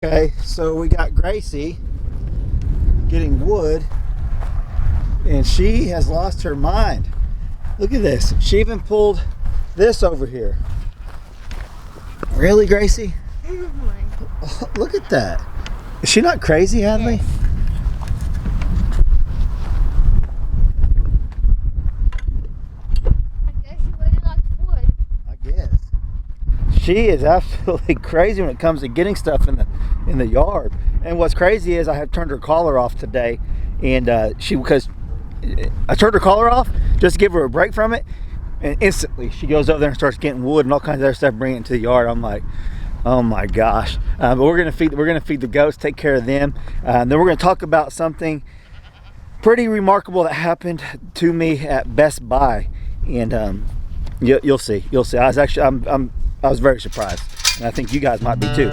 Okay, so we got Gracie getting wood, and she has lost her mind. Look at this. She even pulled this over here. Really, Gracie? Oh, look at that. Is she not crazy, Hadley? Yes. I guess she really likes wood. I guess. She is absolutely crazy when it comes to getting stuff in the yard. And what's crazy is I had turned her collar off today, and because I turned her collar off just to give her a break from it, and instantly she goes over there and starts getting wood and all kinds of other stuff, bringing it to the yard. I'm like, oh my gosh! But we're gonna feed the goats, take care of them. Then we're gonna talk about something pretty remarkable that happened to me at Best Buy, and you'll see. I was very surprised, and I think you guys might be too.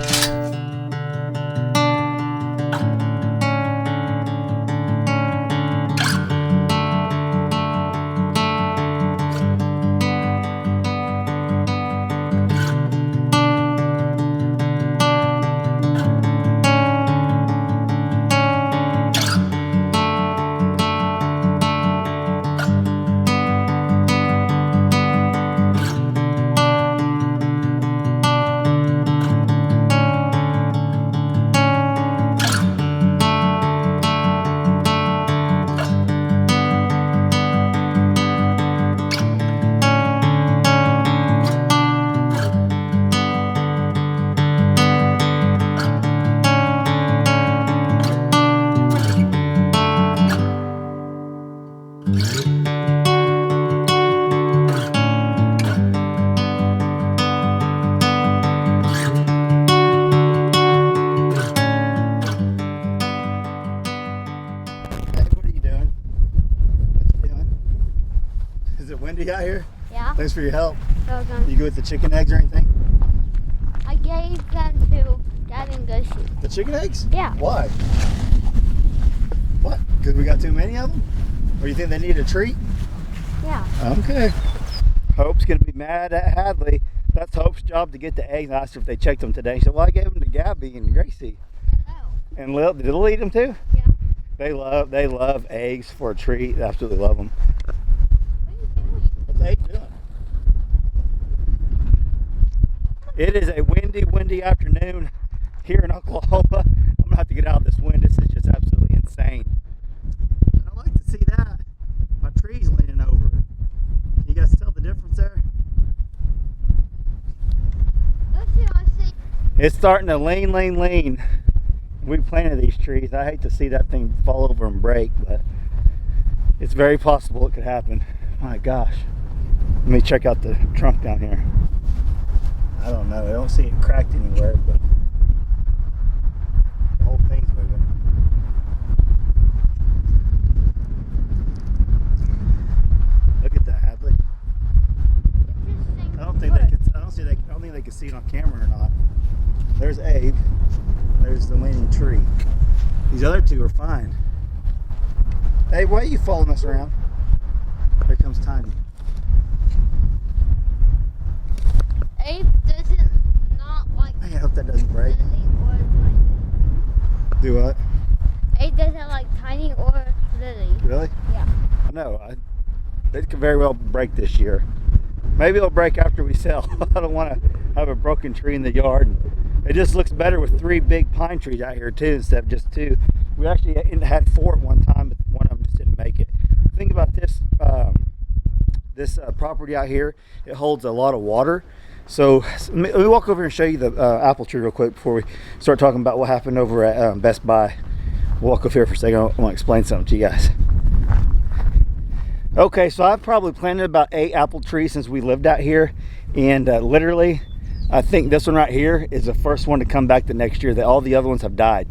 Is it windy out here? Yeah. Thanks for your help. Welcome. You good with the chicken eggs or anything? I gave them to Dad and Gushy. The chicken eggs? Yeah. Why? What? Because we got too many of them? Or you think they need a treat? Yeah. Okay. Hope's going to be mad at Hadley. That's Hope's job to get the eggs. I asked her if they checked them today. She said, well, I gave them to Gabby and Gracie. Hello. And Lil, did Lil eat them too? Yeah. They love eggs for a treat. They absolutely love them. What are you doing? What's the egg doing? It is a windy afternoon here in Oklahoma. I'm going to have to get out of this wind. This is just absolutely insane. I like to see that. My tree's leaning over. You guys tell the difference there? Let's see, I see. It's starting to lean. We planted these trees. I hate to see that thing fall over and break, but it's very possible it could happen. My gosh. Let me check out the trunk down here. I don't know. I don't see it cracked anywhere, but the whole thing's moving. Look at that, Hadley. I don't think they could see it on camera or not. There's Abe. There's the leaning tree. These other two are fine. Hey, why are you following us around? Here comes Tiny. Abe doesn't not like I hope that doesn't break. Lily or Tiny. Do what? Abe doesn't like Tiny or Lily. Really? Yeah. I know. It could very well break this year. Maybe it'll break after we sell. I don't want to have a broken tree in the yard. It just looks better with 3 big pine trees out here too instead of just 2. We actually had 4 at one time, but one of them just didn't make it. Think about this. This property out here, it holds a lot of water. So let me walk over and show you the apple tree real quick before we start talking about what happened over at Best Buy. We'll walk over here for a second. I want to explain something to you guys. Okay, so I've probably planted about 8 apple trees since we lived out here, and literally I think this one right here is the first one to come back the next year. All the other ones have died.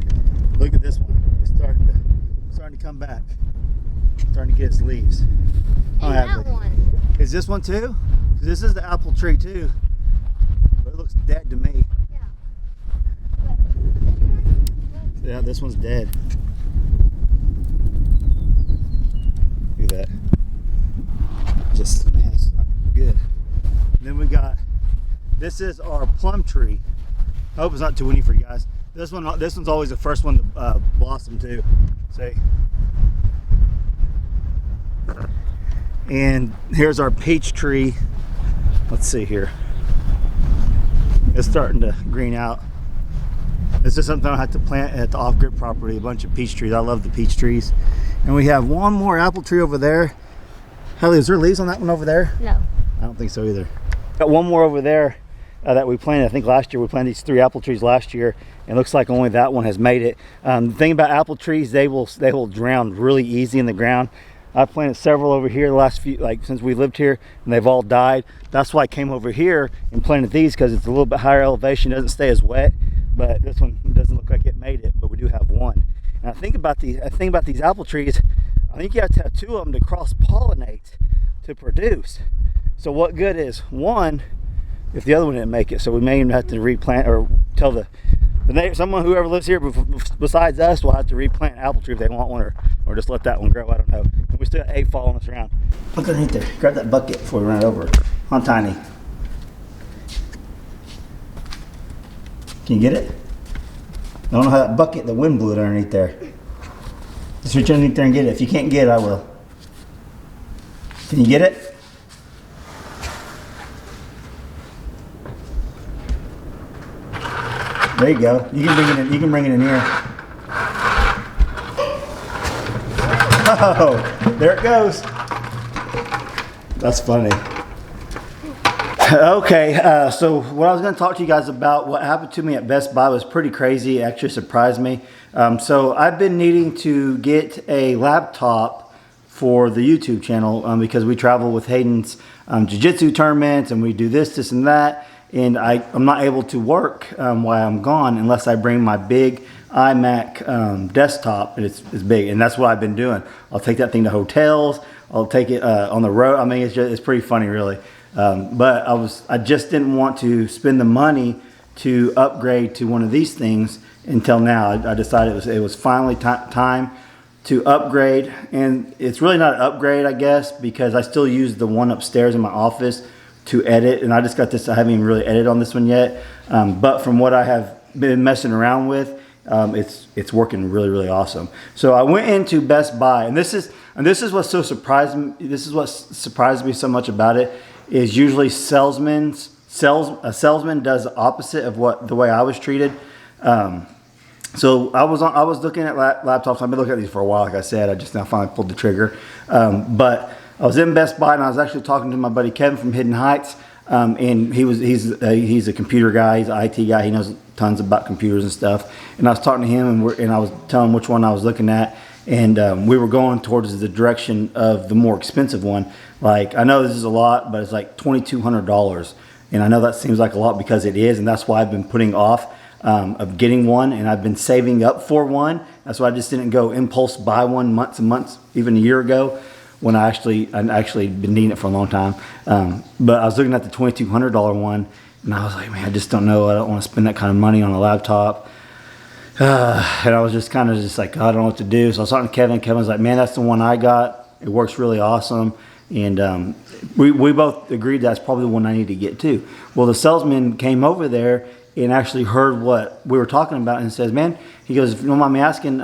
Look at this one. It's starting to come back. Starting to get its leaves. And that one. Is this one too? This is the apple tree too. But it looks dead to me. Yeah. But this one, Yeah, this one's dead. Look at that. Just, man, it's not good. And then we got, this is our plum tree. I hope it's not too windy for you guys. This one's always the first one to blossom too. See? And here's our peach tree. Let's see here. It's starting to green out. This is something I have to plant at the off-grid property, a bunch of peach trees. I love the peach trees. And we have one more apple tree over there. Hallie, is there leaves on that one over there? No. I don't think so either. Got one more over there that we planted. I think last year we planted these 3 apple trees last year. It looks like only that one has made it. The thing about apple trees, they will drown really easy in the ground. I've planted several over here the last few, like since we lived here, and they've all died. That's why I came over here and planted these, because it's a little bit higher elevation, doesn't stay as wet. But this one doesn't look like it made it, but we do have one. And I think about these apple trees, I think you have to have 2 of them to cross-pollinate to produce. So what good is one if the other one didn't make it? So we may even have to replant, or tell the someone, whoever lives here besides us, will have to replant an apple tree if they want one, or just let that one grow. I don't know. And we still have 8 following us around. Look underneath there. Grab that bucket before we run it over. On Tiny. Can you get it? I don't know how that bucket, the wind blew it underneath there. Just reach underneath there and get it. If you can't get it, I will. Can you get it? There you go. You can bring it in. You can bring it in here. Oh, there it goes. That's funny. Okay, so what I was going to talk to you guys about, what happened to me at Best Buy, was pretty crazy. It actually surprised me. So I've been needing to get a laptop for the YouTube channel because we travel with Hayden's jiu-jitsu tournaments, and we do this and that. And I'm not able to work while I'm gone unless I bring my big iMac desktop, and it's big, and that's what I've been doing. I'll take that thing to hotels. I'll take it on the road. I mean, it's pretty funny, really. But I just didn't want to spend the money to upgrade to one of these things until now. I decided it was finally time to upgrade, and it's really not an upgrade, I guess, because I still use the one upstairs in my office to edit, and I just got this. I haven't even really edited on this one yet, but from what I have been messing around with, it's working really, really awesome. So I went into Best Buy, and this is what surprised me so much about it. Is usually a salesman does the opposite of the way I was treated. So I was looking at laptops. I've been looking at these for a while. Like I said, I just now finally pulled the trigger. But I was in Best Buy, and I was actually talking to my buddy Kevin from Hidden Heights, and he's a computer guy. He's an IT guy. He knows tons about computers and stuff. And I was talking to him, and I was telling him which one I was looking at, and we were going towards the direction of the more expensive one. Like, I know this is a lot, but it's like $2,200, and I know that seems like a lot because it is, and that's why I've been putting off of getting one, and I've been saving up for one. That's why I just didn't go impulse buy one months and months, even a year ago, when I actually been needing it for a long time. But I was looking at the $2,200 one, and I was like, man, I just don't know. I don't want to spend that kind of money on a laptop. And I was just kind of like, I don't know what to do. So I was talking to Kevin. Kevin was like, man, that's the one I got. It works really awesome. And we both agreed that's probably the one I need to get too. Well, the salesman came over there and actually heard what we were talking about and says, man, he goes, if you don't mind me asking,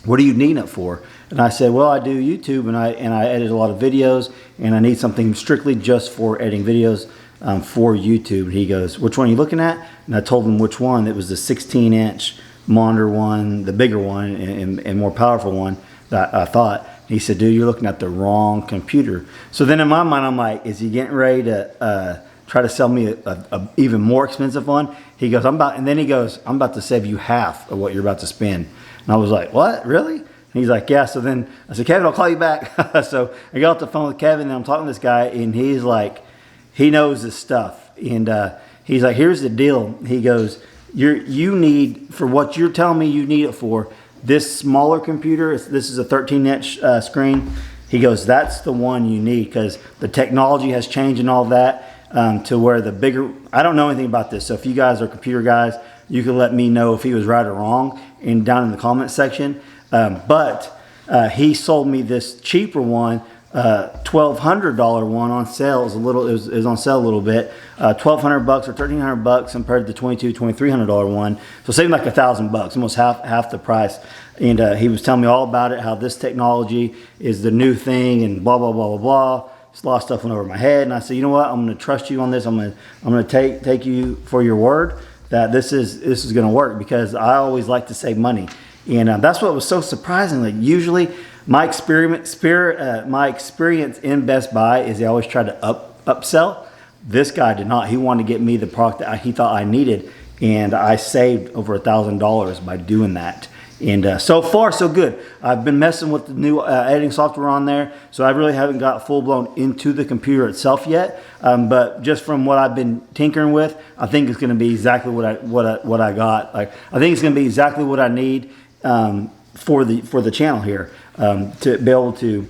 what are you needing it for? And I said, well, I do YouTube, and I edit a lot of videos, and I need something strictly just for editing videos for YouTube. And he goes, which one are you looking at? And I told him which one. It was the 16-inch monitor one, the bigger one, and more powerful one that I thought. He said, dude, you're looking at the wrong computer. So then in my mind, I'm like, is he getting ready to try to sell me a even more expensive one? He goes, I'm about to save you half of what you're about to spend. And I was like, what, really? And he's like, yeah. So then I said, Kevin, I'll call you back. So I got off the phone with Kevin, and I'm talking to this guy, and he's like, he knows this stuff. And he's like, here's the deal. He goes, you need, for what you're telling me you need it for, this smaller computer, this is a 13-inch screen. He goes, that's the one you need, because the technology has changed and all that to where the bigger, I don't know anything about this. So if you guys are computer guys, you can let me know if he was right or wrong down in the comment section. But he sold me this cheaper one $1,200 one on sale. It was on sale a little bit. $1,200 or $1,300 compared to the $2,300 one. So saving like $1,000, almost half the price. And he was telling me all about it, how this technology is the new thing, and blah blah blah blah blah. Just a lot of stuff went over my head, and I said, you know what? I'm going to trust you on this. I'm going to take you for your word that this is going to work, because I always like to save money, and that's what was so surprising. Like usually, my experience in Best Buy is they always try to upsell. This guy did not. He wanted to get me the product that he thought I needed, and I saved over $1,000 by doing that. And so far, so good. I've been messing with the new editing software on there, so I really haven't got full-blown into the computer itself yet. But just from what I've been tinkering with, I think it's going to be exactly what I got. Like, I think it's going to be exactly what I need for the channel here, to be able to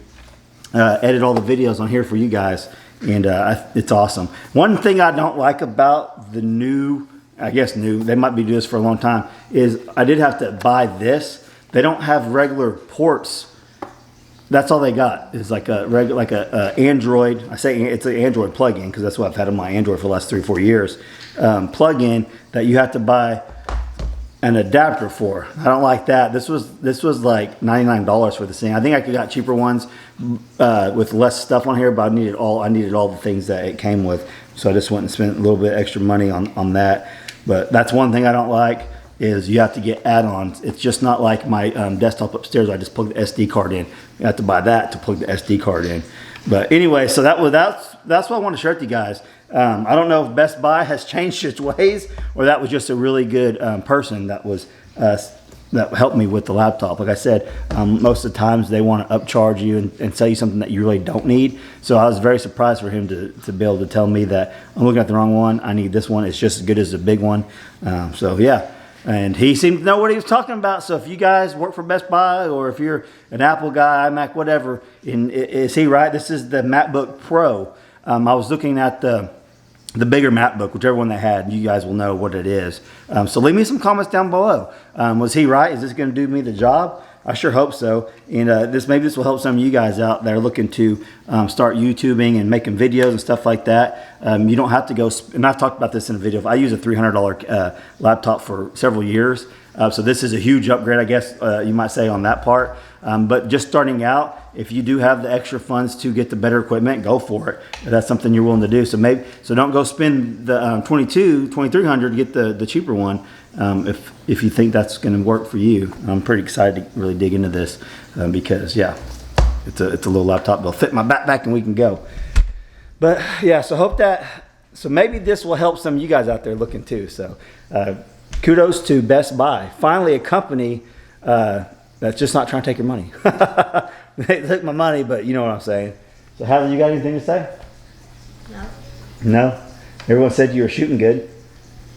edit all the videos on here for you guys, and it's awesome. One thing I don't like about the new, I guess new, they might be doing this for a long time, is I did have to buy this. They don't have regular ports. That's all they got is like a regular, like a Android. I say it's an Android plug-in because that's what I've had on my Android for the last 3 or 4 years. Plug-in that you have to buy an adapter for. I don't like that. This was like $99 for this thing. I think I could got cheaper ones with less stuff on here, but I needed all the things that it came with. So I just went and spent a little bit extra money on that. But that's one thing I don't like, is you have to get add-ons. It's just not like my desktop upstairs. I just plug the SD card in. You have to buy that to plug the SD card in. But anyway, so that's what I want to share with you guys. I don't know if Best Buy has changed its ways, or that was just a really good person that was that helped me with the laptop. Like I said, most of the times they want to upcharge you and sell you something that you really don't need. So I was very surprised for him to be able to tell me that I'm looking at the wrong one. I need this one. It's just as good as the big one. So yeah, and he seemed to know what he was talking about. So if you guys work for Best Buy, or if you're an Apple guy, iMac, whatever, is he right? This is the MacBook Pro. I was looking at the bigger MacBook, whichever one they had. You guys will know what it is. So leave me some comments down below. Was he right? Is this going to do me the job? I sure hope so. And maybe this will help some of you guys out that are looking to start YouTubing and making videos and stuff like that. You don't have to go, and I've talked about this in a video. I use a $300 laptop for several years. So this is a huge upgrade, I guess you might say, on that part. But just starting out, if you do have the extra funds to get the better equipment, go for it. If that's something you're willing to do. So don't go spend the $2,300 to get the cheaper one. If you think that's going to work for you. I'm pretty excited to really dig into this because yeah, it's a little laptop. It'll fit my backpack and we can go. But yeah, so maybe this will help some of you guys out there looking too. So kudos to Best Buy. Finally, a company that's just not trying to take your money. They took my money, but you know what I'm saying. So Helen, you got anything to say? No. No? Everyone said you were shooting good.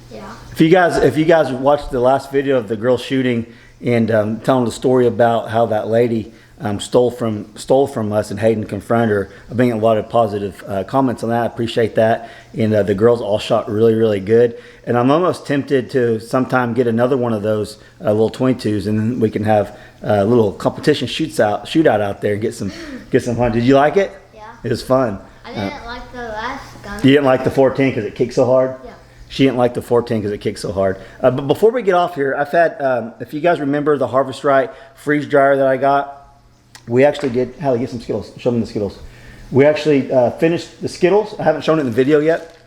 Yeah. If you guys watched the last video of the girl shooting and telling the story about how that lady stole from us and Hayden confronted her, I've been getting a lot of positive comments on that. I appreciate that. And the girls all shot really, really good. And I'm almost tempted to sometime get another one of those little 22s, and then we can have a little competition shootout out there and get some fun. Did you like it? Yeah. It was fun. I didn't like the last gun. You didn't like the 14 because it kicked so hard? Yeah. She didn't like the 14 because it kicked so hard. But before we get off here, I've had, if you guys remember the Harvest Right freeze dryer that I got, we actually did, Hallie, get some Skittles. Show them the Skittles. We actually finished the Skittles. I haven't shown it in the video yet,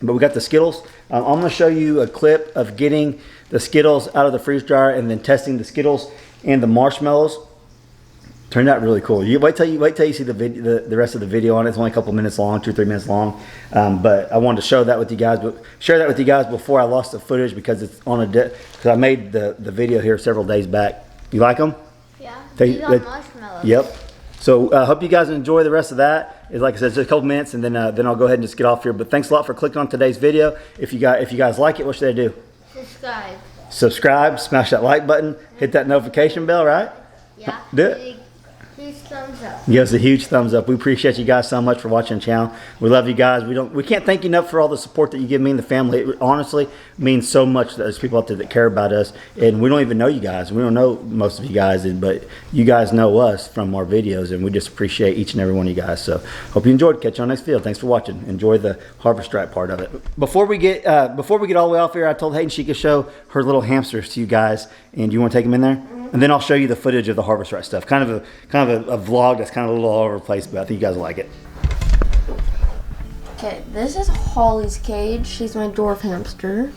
but we got the Skittles. I'm going to show you a clip of getting the Skittles out of the freeze dryer and then testing the Skittles and the marshmallows. Turned out really cool. You wait till you see the rest of the video on it. It's only a couple minutes long, 2 or 3 minutes long. But I wanted to show that with you guys, but share that with you guys before I lost the footage because it's on because I made the video here several days back. You like them? Yeah. These are marshmallows. Yep. So I hope you guys enjoy the rest of that. It's like I said, just a couple minutes, and then I'll go ahead and just get off here. But thanks a lot for clicking on today's video. If you guys like it, what should I do? Subscribe. Smash that like button, hit that notification bell, right? Yeah. Do it. Huge thumbs up. Give us a huge thumbs up. We appreciate you guys so much for watching the channel. We love you guys. We can't thank you enough for all the support that you give me and the family. It honestly means so much. There's people out there that care about us, and we don't even know you guys. We don't know most of you guys, but you guys know us from our videos, and we just appreciate each and every one of you guys. So hope you enjoyed. Catch you on next video. Thanks for watching. Enjoy the harvest stripe part of it. Before we get all the way off here, I told Hayden she could show her little hamsters to you guys, and you want to take them in there? And then I'll show you the footage of the harvest right stuff. Kind of a vlog that's kind of a little all over the place, but I think you guys will like it. Okay, this is Holly's cage. She's my dwarf hamster.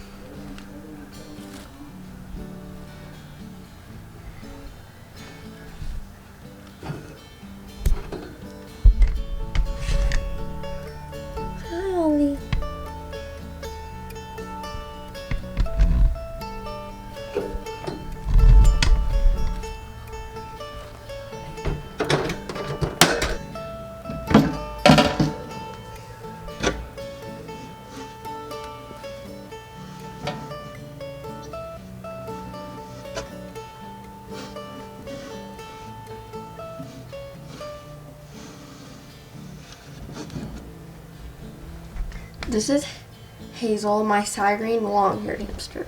Hi, Holly. This is Hazel, my siren long-haired hamster.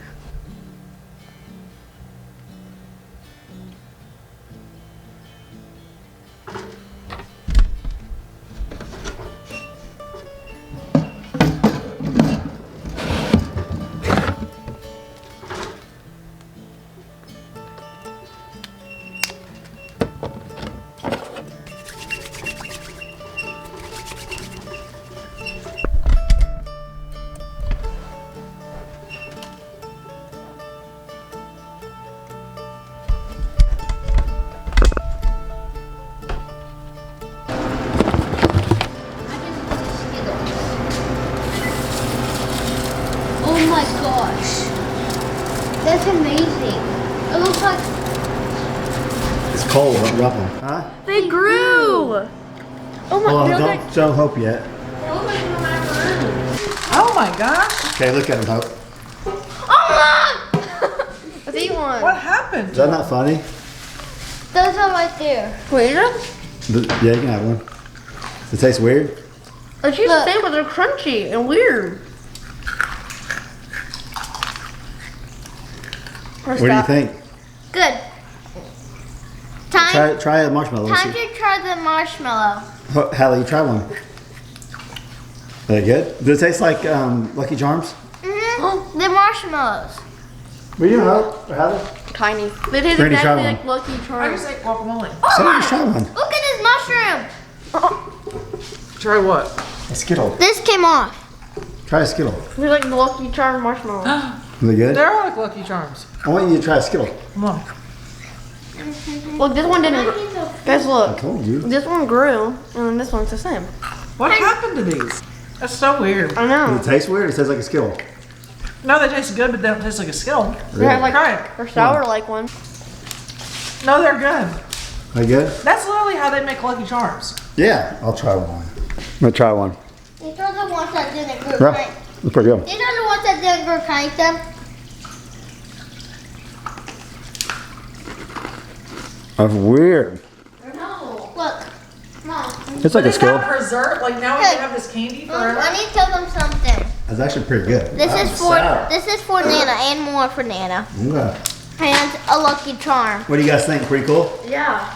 Oh my gosh. That's amazing. It looks like It's cold. Don't rub them. Huh? They grew! Oh my Well, god. don't show Hope yet. They look like little macaroons. Oh my gosh! Okay, look at him, Hope. Let's eat one. What happened? Is that not funny? those are right there. Wait, Yeah, you can have one. Does it taste weird? it's just the same, but they're crunchy and weird. What do you think? Good. Time Try a marshmallow. Let's to see. try the marshmallow. Hallie, try one. Are they good? Does it taste like Lucky Charms? Mm-hmm. The marshmallows. What are you doing, Hope? Or Hallie? Tiny. They taste Brandy, try exactly one. like Lucky I Charms. just ate guacamole. Somebody try one. Look at this mushroom. Try what? A Skittle. This came off. Try a Skittle. They're like the Lucky Charms marshmallows. Are they good? They're like Lucky Charms. I want you to try a Skittle. Come on. Look, this one didn't grow. Guys, I look. told you. This one grew, and then this one's the same. What happened to these? That's so weird. I Does know. it taste weird? It tastes like a Skittle. No, they taste good, but they don't taste like a Skittle. They're like Try it. they're sour like one. No, they're good. Are they good? That's literally how they make Lucky Charms. Yeah, I'll try one. I'm gonna try one. These are the ones that didn't grow. Yeah, Right? it's pretty good. These are the ones that didn't grow, kind of. That's weird. No. Look. Mom. It's like a Is that Skittle. preserved? Like now we Hey. can have this candy Mom, forever? I need to tell them something. That's actually pretty good. This Wow, is it's for sour. this is for Nana and more for Nana Okay. and a Lucky Charm. What do you guys think? Pretty cool? Yeah.